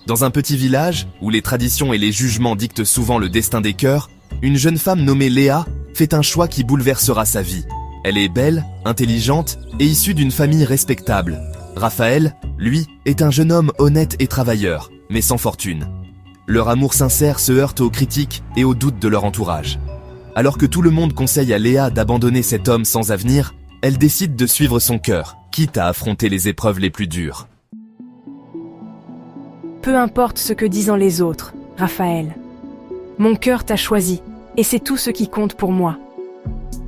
Dans un petit village, où les traditions et les jugements dictent souvent le destin des cœurs, une jeune femme nommée Léa fait un choix qui bouleversera sa vie. Elle est belle, intelligente et issue d'une famille respectable. Raphaël, lui, est un jeune homme honnête et travailleur, mais sans fortune. Leur amour sincère se heurte aux critiques et aux doutes de leur entourage. Alors que tout le monde conseille à Léa d'abandonner cet homme sans avenir, elle décide de suivre son cœur, quitte à affronter les épreuves les plus dures. Peu importe ce que disent les autres, Raphaël. Mon cœur t'a choisi, et c'est tout ce qui compte pour moi.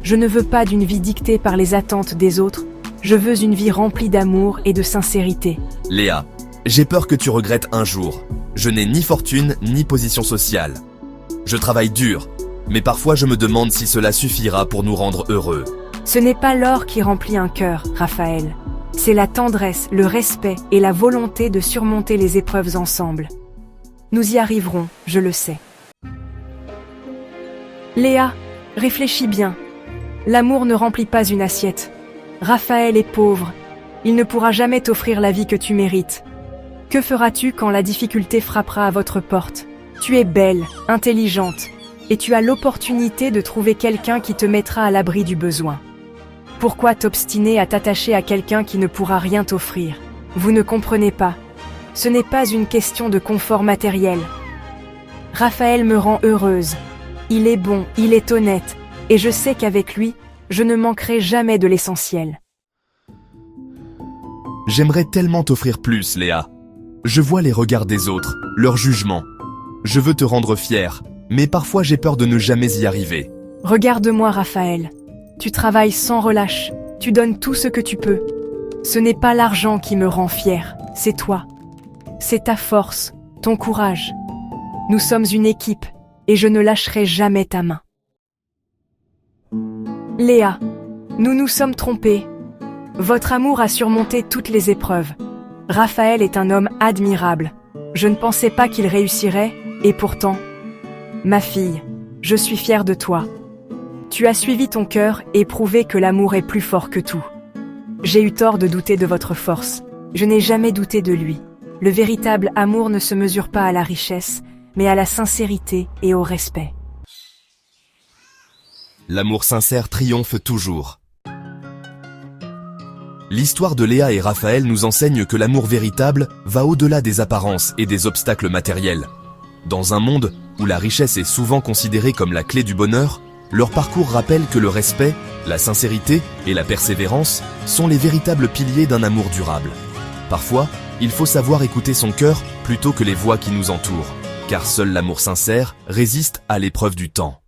Je ne veux pas d'une vie dictée par les attentes des autres, je veux une vie remplie d'amour et de sincérité. Léa, j'ai peur que tu regrettes un jour. Je n'ai ni fortune ni position sociale. Je travaille dur, mais parfois je me demande si cela suffira pour nous rendre heureux. Ce n'est pas l'or qui remplit un cœur, Raphaël. C'est la tendresse, le respect et la volonté de surmonter les épreuves ensemble. Nous y arriverons, je le sais. Léa, réfléchis bien. L'amour ne remplit pas une assiette. Raphaël est pauvre. Il ne pourra jamais t'offrir la vie que tu mérites. Que feras-tu quand la difficulté frappera à votre porte? Tu es belle, intelligente, et tu as l'opportunité de trouver quelqu'un qui te mettra à l'abri du besoin. Pourquoi t'obstiner à t'attacher à quelqu'un qui ne pourra rien t'offrir? Vous ne comprenez pas. Ce n'est pas une question de confort matériel. Raphaël me rend heureuse. Il est bon, il est honnête, et je sais qu'avec lui, je ne manquerai jamais de l'essentiel. J'aimerais tellement t'offrir plus, Léa. Je vois les regards des autres, leurs jugements. Je veux te rendre fière, mais parfois j'ai peur de ne jamais y arriver. Regarde-moi, Raphaël. Tu travailles sans relâche, tu donnes tout ce que tu peux. Ce n'est pas l'argent qui me rend fière, c'est toi. C'est ta force, ton courage. Nous sommes une équipe, et je ne lâcherai jamais ta main. Léa, nous nous sommes trompés. Votre amour a surmonté toutes les épreuves. Raphaël est un homme admirable. Je ne pensais pas qu'il réussirait, et pourtant... Ma fille, je suis fière de toi. Tu as suivi ton cœur et prouvé que l'amour est plus fort que tout. J'ai eu tort de douter de votre force. Je n'ai jamais douté de lui. Le véritable amour ne se mesure pas à la richesse, mais à la sincérité et au respect. L'amour sincère triomphe toujours. L'histoire de Léa et Raphaël nous enseigne que l'amour véritable va au-delà des apparences et des obstacles matériels. Dans un monde où la richesse est souvent considérée comme la clé du bonheur, leur parcours rappelle que le respect, la sincérité et la persévérance sont les véritables piliers d'un amour durable. Parfois, il faut savoir écouter son cœur plutôt que les voix qui nous entourent, car seul l'amour sincère résiste à l'épreuve du temps.